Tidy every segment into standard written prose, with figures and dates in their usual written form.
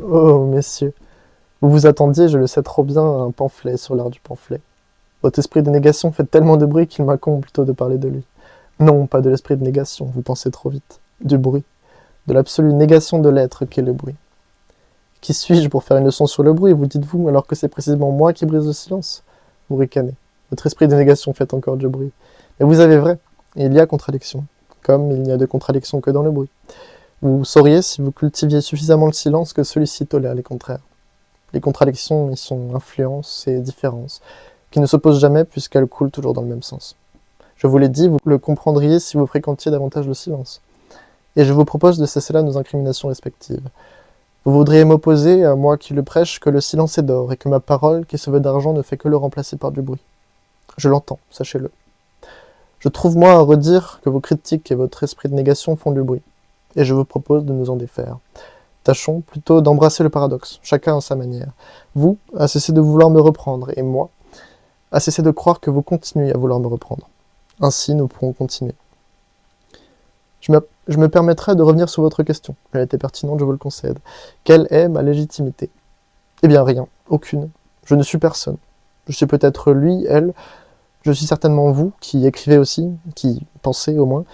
Oh, messieurs, vous vous attendiez, je le sais trop bien, à un pamphlet sur l'art du pamphlet. Votre esprit de négation fait tellement de bruit qu'il m'incombe plutôt de parler de lui. Non, pas de l'esprit de négation, vous pensez trop vite. Du bruit. De l'absolue négation de l'être qu'est le bruit. Qui suis-je pour faire une leçon sur le bruit, vous dites-vous, alors que c'est précisément moi qui brise le silence? Vous ricanez. Votre esprit de négation fait encore du bruit. Mais vous avez vrai, il y a contradiction. Comme il n'y a de contradiction que dans le bruit. Vous sauriez, si vous cultiviez suffisamment le silence, que celui-ci tolère les contraires. Les contradictions y sont influence et différence, qui ne s'opposent jamais puisqu'elles coulent toujours dans le même sens. Je vous l'ai dit, vous le comprendriez si vous fréquentiez davantage le silence. Et je vous propose de cesser là nos incriminations respectives. Vous voudriez m'opposer, à moi qui le prêche, que le silence est d'or, et que ma parole, qui se veut d'argent, ne fait que le remplacer par du bruit. Je l'entends, sachez-le. Je trouve moi à redire que vos critiques et votre esprit de négation font du bruit, et je vous propose de nous en défaire. Tâchons plutôt d'embrasser le paradoxe, chacun à sa manière. Vous, à cesser de vouloir me reprendre, et moi, à cesser de croire que vous continuez à vouloir me reprendre. Ainsi, nous pourrons continuer. Je me permettrai de revenir sur votre question. Elle était pertinente, je vous le concède. Quelle est ma légitimité? Eh bien, rien, aucune. Je ne suis personne. Je suis peut-être lui, elle, je suis certainement vous, qui écrivez aussi, qui pensez au moins,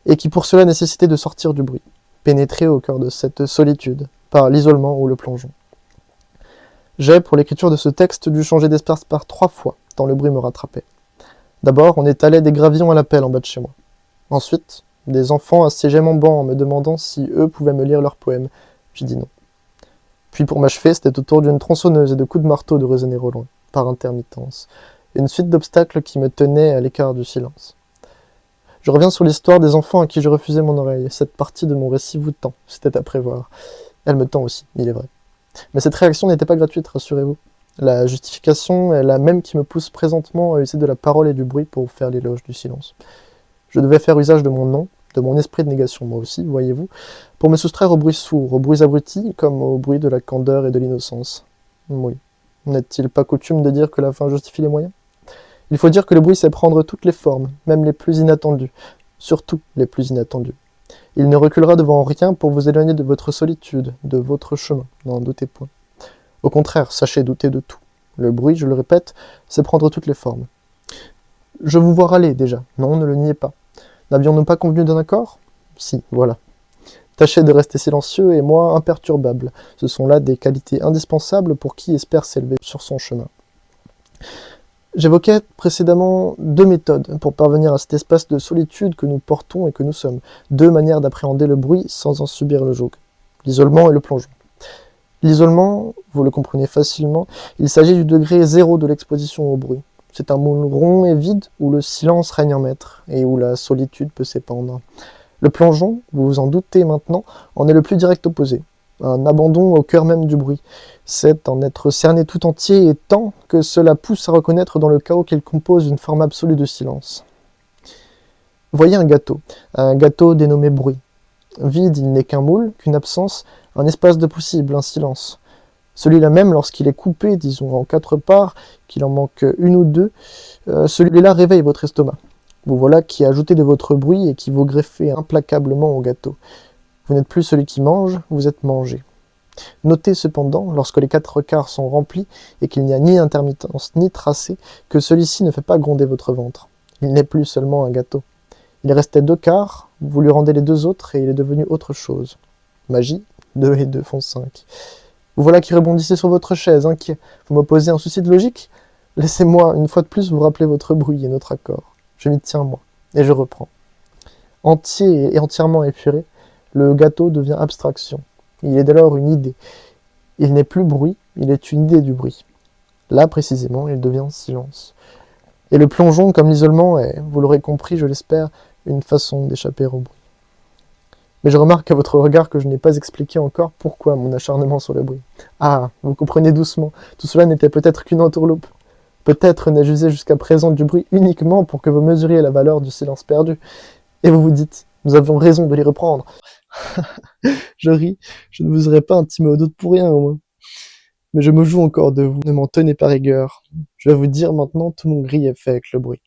et qui pour cela nécessitez de sortir du bruit, pénétrer au cœur de cette solitude, par l'isolement ou le plongeon. J'ai, pour l'écriture de ce texte, dû changer d'espace par 3 fois, tant le bruit me rattrapait. D'abord, on étalait des gravillons à la pelle en bas de chez moi. Ensuite, des enfants assiégeaient mon banc en me demandant si eux pouvaient me lire leurs poèmes. J'ai dit non. Puis pour m'achever, c'était au tour d'une tronçonneuse et de coups de marteau de résonner au loin, par intermittence. Une suite d'obstacles qui me tenaient à l'écart du silence. Je reviens sur l'histoire des enfants à qui je refusais mon oreille. Cette partie de mon récit vous tend, c'était à prévoir. Elle me tend aussi, il est vrai. Mais cette réaction n'était pas gratuite, rassurez-vous. La justification est la même qui me pousse présentement à user de la parole et du bruit pour faire l'éloge du silence. Je devais faire usage de mon nom, de mon esprit de négation, moi aussi, voyez-vous, pour me soustraire aux bruits sourds, aux bruits abrutis, comme aux bruits de la candeur et de l'innocence. Oui. N'est-il pas coutume de dire que la fin justifie les moyens? Il faut dire que le bruit sait prendre toutes les formes, même les plus inattendues, surtout les plus inattendues. Il ne reculera devant rien pour vous éloigner de votre solitude, de votre chemin, n'en doutez point. Au contraire, sachez douter de tout. Le bruit, je le répète, sait prendre toutes les formes. Je vous vois râler déjà, non, ne le niez pas. N'avions-nous pas convenu d'un accord? Si, voilà. Tâchez de rester silencieux et moi imperturbable. Ce sont là des qualités indispensables pour qui espère s'élever sur son chemin. J'évoquais précédemment 2 méthodes pour parvenir à cet espace de solitude que nous portons et que nous sommes. 2 manières d'appréhender le bruit sans en subir le joug. L'isolement et le plongeon. L'isolement, vous le comprenez facilement, il s'agit du degré 0 de l'exposition au bruit. C'est un moule rond et vide où le silence règne en maître et où la solitude peut s'épandre. Le plongeon, vous vous en doutez maintenant, en est le plus direct opposé. Un abandon au cœur même du bruit. C'est en être cerné tout entier et tant que cela pousse à reconnaître dans le chaos qu'il compose une forme absolue de silence. Voyez un gâteau dénommé bruit. Vide, il n'est qu'un moule, qu'une absence, un espace de possible, un silence. Celui-là même, lorsqu'il est coupé, disons en 4 parts, qu'il en manque une ou deux, celui-là réveille votre estomac. Vous voilà qui ajoutez de votre bruit et qui vous greffez implacablement au gâteau. Vous n'êtes plus celui qui mange, vous êtes mangé. Notez cependant, lorsque les 4 quarts sont remplis et qu'il n'y a ni intermittence ni tracé, que celui-ci ne fait pas gronder votre ventre. Il n'est plus seulement un gâteau. Il restait 2 quarts, vous lui rendez les 2 autres et il est devenu autre chose. Magie, 2 et 2 font 5. Vous voilà qui rebondissez sur votre chaise, inquiet. Vous m'opposez un souci de logique? Laissez-moi, une fois de plus, vous rappeler votre bruit et notre accord. Je m'y tiens, moi. Et je reprends. Entier et entièrement épuré, le gâteau devient abstraction. Il est dès lors une idée. Il n'est plus bruit, il est une idée du bruit. Là, précisément, il devient silence. Et le plongeon, comme l'isolement, est, vous l'aurez compris, je l'espère, une façon d'échapper au bruit. Mais je remarque à votre regard que je n'ai pas expliqué encore pourquoi mon acharnement sur le bruit. Ah, vous comprenez doucement, tout cela n'était peut-être qu'une entourloupe. Peut-être n'ai-je usé jusqu'à présent du bruit uniquement pour que vous mesuriez la valeur du silence perdu. Et vous vous dites, nous avions raison de l'y reprendre. Je ris, je ne vous aurais pas intimé au doute pour rien au moins. Mais je me joue encore de vous, ne m'en tenez pas rigueur. Je vais vous dire maintenant tout mon grief avec le bruit.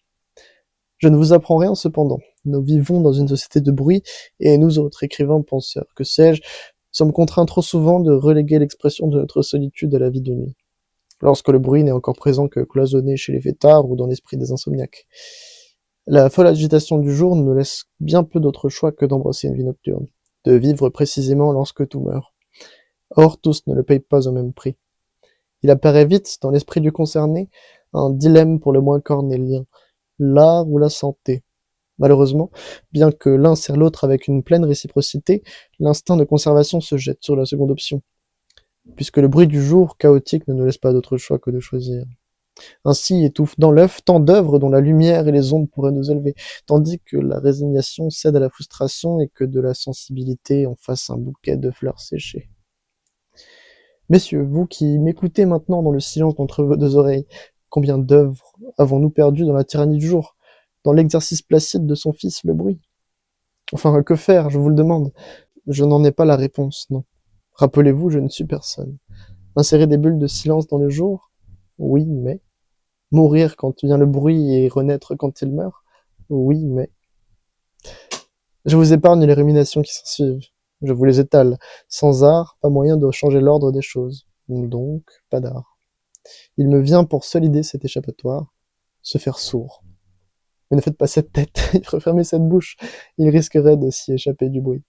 Je ne vous apprends rien cependant. Nous vivons dans une société de bruit, et nous autres, écrivains, penseurs, que sais-je, sommes contraints trop souvent de reléguer l'expression de notre solitude à la vie de nuit, lorsque le bruit n'est encore présent que cloisonné chez les fêtards ou dans l'esprit des insomniaques. La folle agitation du jour nous laisse bien peu d'autre choix que d'embrasser une vie nocturne, de vivre précisément lorsque tout meurt. Or, tous ne le payent pas au même prix. Il apparaît vite, dans l'esprit du concerné, un dilemme pour le moins cornélien, l'art ou la santé. Malheureusement, bien que l'un sert l'autre avec une pleine réciprocité, l'instinct de conservation se jette sur la seconde option, puisque le bruit du jour chaotique ne nous laisse pas d'autre choix que de choisir. Ainsi étouffe dans l'œuf tant d'œuvres dont la lumière et les ondes pourraient nous élever, tandis que la résignation cède à la frustration et que de la sensibilité en fasse un bouquet de fleurs séchées. Messieurs, vous qui m'écoutez maintenant dans le silence d'entre vos deux oreilles, combien d'œuvres avons-nous perdues dans la tyrannie du jour, dans l'exercice placide de son fils le bruit? Enfin, que faire, je vous le demande? Je n'en ai pas la réponse, non. Rappelez-vous, je ne suis personne. Insérer des bulles de silence dans le jour? Oui, mais... Mourir quand vient le bruit et renaître quand il meurt? Oui, mais... Je vous épargne les ruminations qui s'ensuivent. Je vous les étale. Sans art, pas moyen de changer l'ordre des choses. Donc, pas d'art. Il me vient pour seule idée cet échappatoire, se faire sourd. Mais ne faites pas cette tête, refermez cette bouche, il risquerait de s'y échapper du bruit.